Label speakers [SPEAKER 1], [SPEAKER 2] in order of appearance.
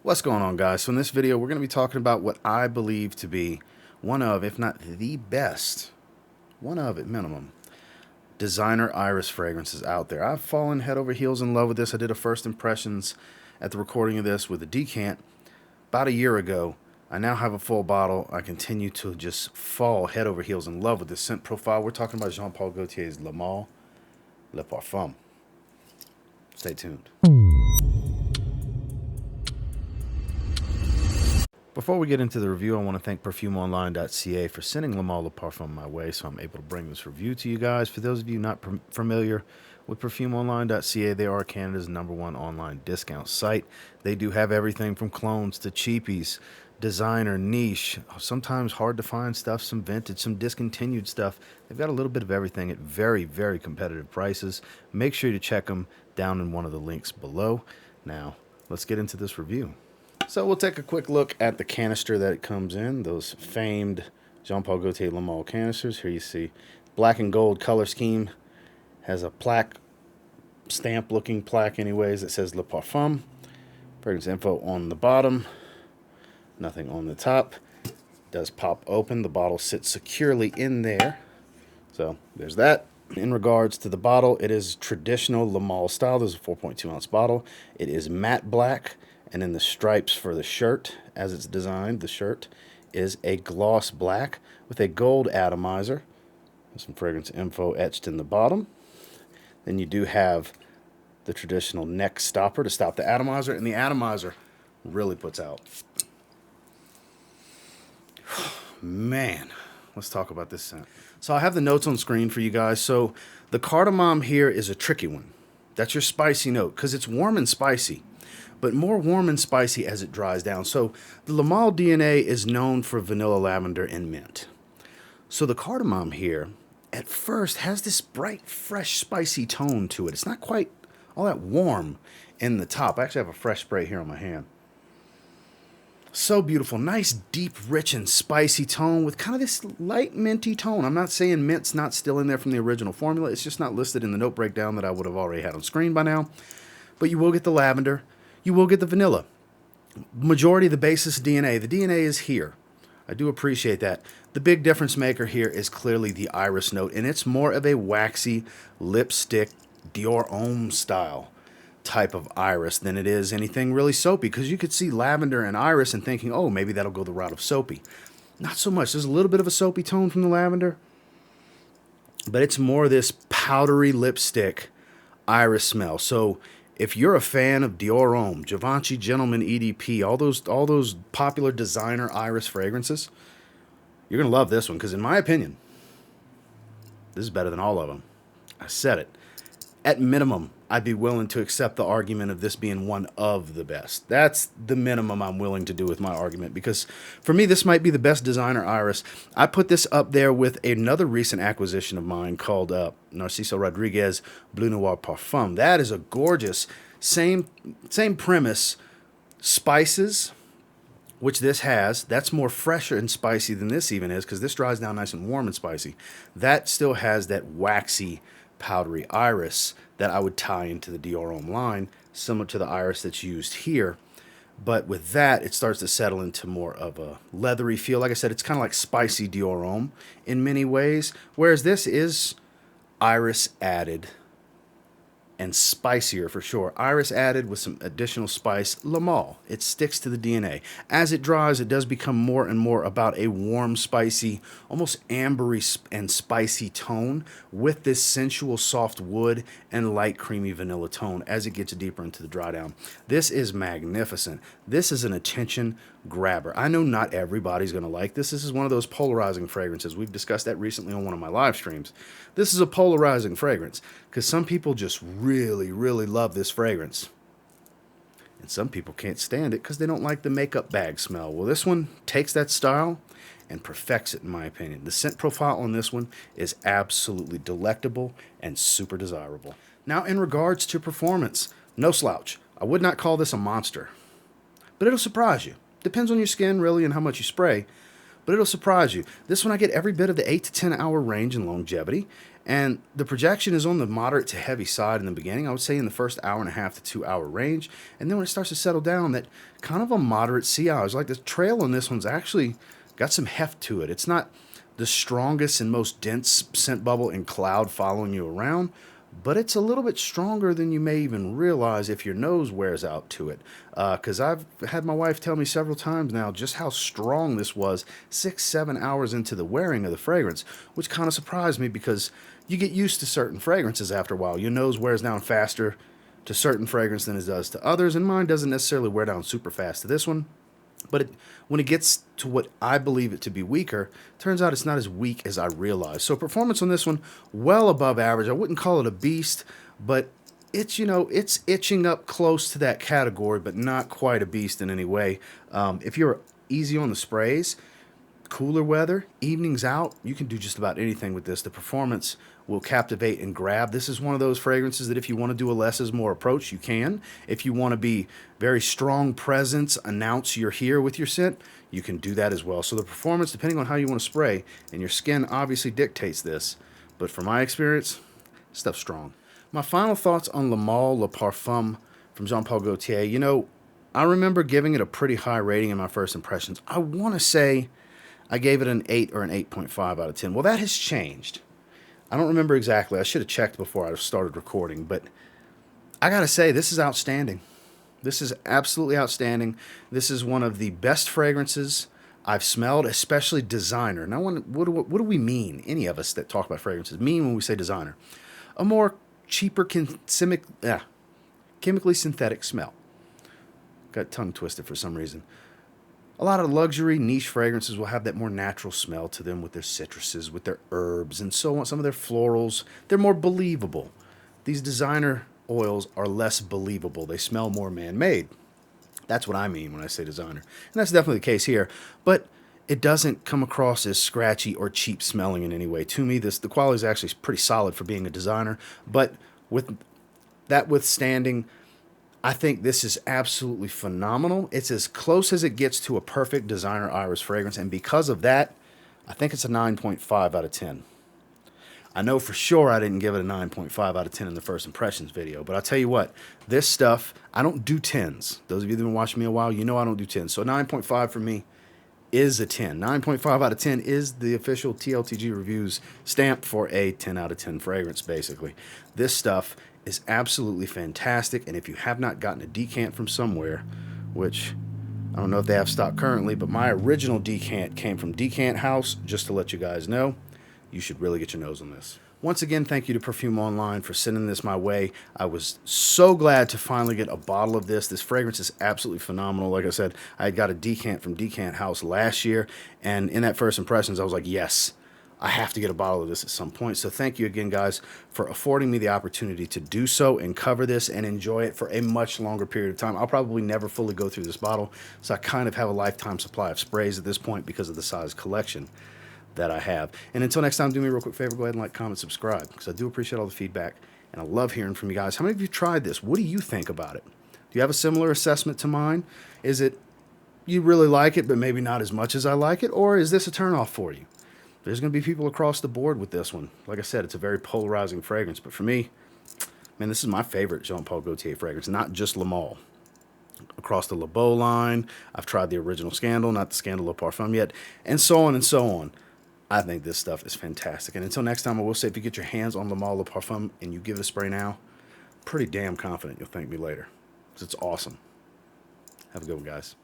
[SPEAKER 1] What's going on, guys? So in this video we're going to be talking about what I believe to be one of, if not the best, one of at minimum, designer iris fragrances out there. I've fallen head over heels in love with this. I did a first impressions at the recording of this with a decant about a year ago. I now have a full bottle. I continue to just fall head over heels in love with this scent profile. We're talking about Jean-Paul Gaultier's Le Male Le Parfum. Stay tuned. Before we get into the review, I want to thank PerfumeOnline.ca for sending Le Male Le Parfum my way so I'm able to bring this review to you guys. For those of you not familiar with PerfumeOnline.ca, they are Canada's #1 online discount site. They do have everything from clones to cheapies, designer, niche, sometimes hard to find stuff, some vintage, some discontinued stuff. They've got a little bit of everything at very, very competitive prices. Make sure to check them down in one of the links below. Now, let's get into this review. So we'll take a quick look at the canister that it comes in, those famed Jean-Paul Gaultier Le Male canisters. Here you see black and gold color scheme, has a plaque, stamp looking plaque anyways, that says Le Parfum. Fragrance info on the bottom, nothing on the top. It does pop open, the bottle sits securely in there. So there's that. In regards to the bottle, it is traditional Le Male style. This is a 4.2 ounce bottle. It is matte black. And then the stripes for the shirt, as it's designed, the shirt is a gloss black with a gold atomizer. There's some fragrance info etched in the bottom. Then you do have the traditional neck stopper to stop the atomizer, and the atomizer really puts out. Man, let's talk about this scent. So I have the notes on screen for you guys. So the cardamom here is a tricky one. That's your spicy note, because it's warm and spicy, but more warm and spicy as it dries down. So the Le Male DNA is known for vanilla, lavender, and mint. So the cardamom here, at first, has this bright, fresh, spicy tone to it. It's not quite all that warm in the top. I actually have a fresh spray here on my hand. So beautiful. Nice, deep, rich, and spicy tone with kind of this light minty tone. I'm not saying mint's not still in there from the original formula. It's just not listed in the note breakdown that I would have already had on screen by now. But you will get the lavender. You will get the vanilla. Majority of the basis DNA. The DNA is here. I do appreciate that. The big difference maker here is clearly the iris note, and it's more of a waxy lipstick Dior Homme style type of iris than it is anything really soapy, because you could see lavender and iris and thinking, oh, maybe that'll go the route of soapy. Not so much. There's a little bit of a soapy tone from the lavender, but it's more this powdery lipstick iris smell. So if you're a fan of Dior Homme, Givenchy Gentleman EDP, all those popular designer iris fragrances, you're going to love this one, because in my opinion, this is better than all of them. I said it. At minimum, I'd be willing to accept the argument of this being one of the best. That's the minimum I'm willing to do with my argument, because for me, this might be the best designer iris. I put this up there with another recent acquisition of mine called Narciso Rodriguez Bleu Noir Parfum. That is a gorgeous, same premise, spices, which this has. That's more fresher and spicy than this even is, because this dries down nice and warm and spicy. That still has that waxy, powdery iris that I would tie into the Dior Homme line, similar to the iris that's used here. But with that, it starts to settle into more of a leathery feel. Like I said, it's kind of like spicy Dior Homme in many ways, whereas this is iris added and spicier for sure. Iris added with some additional spice. Le Male, it sticks to the DNA. As it dries, it does become more and more about a warm, spicy, almost ambery and spicy tone with this sensual soft wood and light creamy vanilla tone as it gets deeper into the dry down. This is magnificent. This is an attention grabber. I know not everybody's going to like this. This is one of those polarizing fragrances. We've discussed that recently on one of my live streams. This is a polarizing fragrance because some people just really, really love this fragrance. And some people can't stand it because they don't like the makeup bag smell. Well, this one takes that style and perfects it, in my opinion. The scent profile on this one is absolutely delectable and super desirable. Now, in regards to performance, no slouch. I would not call this a monster, but it'll surprise you. Depends on your skin, really, and how much you spray, but it'll surprise you. This one, I get every bit of the 8 to 10 hour range in longevity, And the projection is on the moderate to heavy side in the beginning. I would say in the first hour and a half to 2 hour range. And then when it starts to settle down, that kind of a moderate sea hours. Like the trail on this one's actually got some heft to it. It's not the strongest and most dense scent bubble and cloud following you around, but it's a little bit stronger than you may even realize if your nose wears out to it. Because I've had my wife tell me several times now just how strong this was 6-7 hours into the wearing of the fragrance, which kind of surprised me because you get used to certain fragrances after a while. Your nose wears down faster to certain fragrance than it does to others, and mine doesn't necessarily wear down super fast to this one. But when it gets to what I believe it to be weaker, turns out it's not as weak as I realized. So performance on this one, well above average. I wouldn't call it a beast, but it's, it's itching up close to that category, but not quite a beast in any way. If you're easy on the sprays, cooler weather, evenings out, you can do just about anything with this. The performance will captivate and grab. This is one of those fragrances that if you want to do a less is more approach, you can. If you want to be very strong presence, announce you're here with your scent, you can do that as well. So the performance, depending on how you want to spray, and your skin obviously dictates this, but from my experience, stuff's strong. My final thoughts on Le Male Le Parfum from Jean-Paul Gaultier. I remember giving it a pretty high rating in my first impressions. I want to say I gave it an 8 or an 8.5 out of 10. Well, that has changed. I don't remember exactly. I should have checked before I started recording, but I got to say, this is outstanding. This is absolutely outstanding. This is one of the best fragrances I've smelled, especially designer. Now, what do we mean, any of us that talk about fragrances, mean when we say designer? A more cheaper, chemically synthetic smell. Got tongue twisted for some reason. A lot of luxury niche fragrances will have that more natural smell to them with their citruses, with their herbs, and so on. Some of their florals, they're more believable. These designer oils are less believable. They smell more man-made. That's what I mean when I say designer. And that's definitely the case here. But it doesn't come across as scratchy or cheap smelling in any way. To me, the quality is actually pretty solid for being a designer. But with that withstanding, I think this is absolutely phenomenal. It's as close as it gets to a perfect designer iris fragrance, and because of that, I think it's a 9.5 out of 10. I know for sure I didn't give it a 9.5 out of 10 in the first impressions video, but I'll tell you what, this stuff, I don't do 10s. Those of you that have been watching me a while, you know I don't do 10s. So 9.5 for me is a 10. 9.5 out of 10 is the official TLTG reviews stamp for a 10 out of 10 fragrance, basically. This stuff is absolutely fantastic, and if you have not gotten a decant from somewhere, which I don't know if they have stock currently, but my original decant came from Decant House, just to let you guys know, you should really get your nose on this. Once again, thank you to Perfume Online for sending this my way. I was so glad to finally get a bottle of this. This fragrance is absolutely phenomenal. Like I said, I got a decant from Decant House last year, and in that first impressions, I was like, yes, I have to get a bottle of this at some point. So thank you again, guys, for affording me the opportunity to do so and cover this and enjoy it for a much longer period of time. I'll probably never fully go through this bottle, so I kind of have a lifetime supply of sprays at this point because of the size collection that I have. And until next time, do me a real quick favor, go ahead and like, comment, subscribe, because I do appreciate all the feedback, and I love hearing from you guys. How many of you tried this? What do you think about it? Do you have a similar assessment to mine? Is it you really like it, but maybe not as much as I like it, or is this a turnoff for you? There's going to be people across the board with this one. Like I said, it's a very polarizing fragrance. But for me, man, this is my favorite Jean-Paul Gaultier fragrance, not just Le Male. Across the Le Beau line, I've tried the original Scandal, not the Scandal Le Parfum yet, and so on and so on. I think this stuff is fantastic. And until next time, I will say, if you get your hands on Le Male Le Parfum and you give it a spray now, pretty damn confident you'll thank me later, because it's awesome. Have a good one, guys.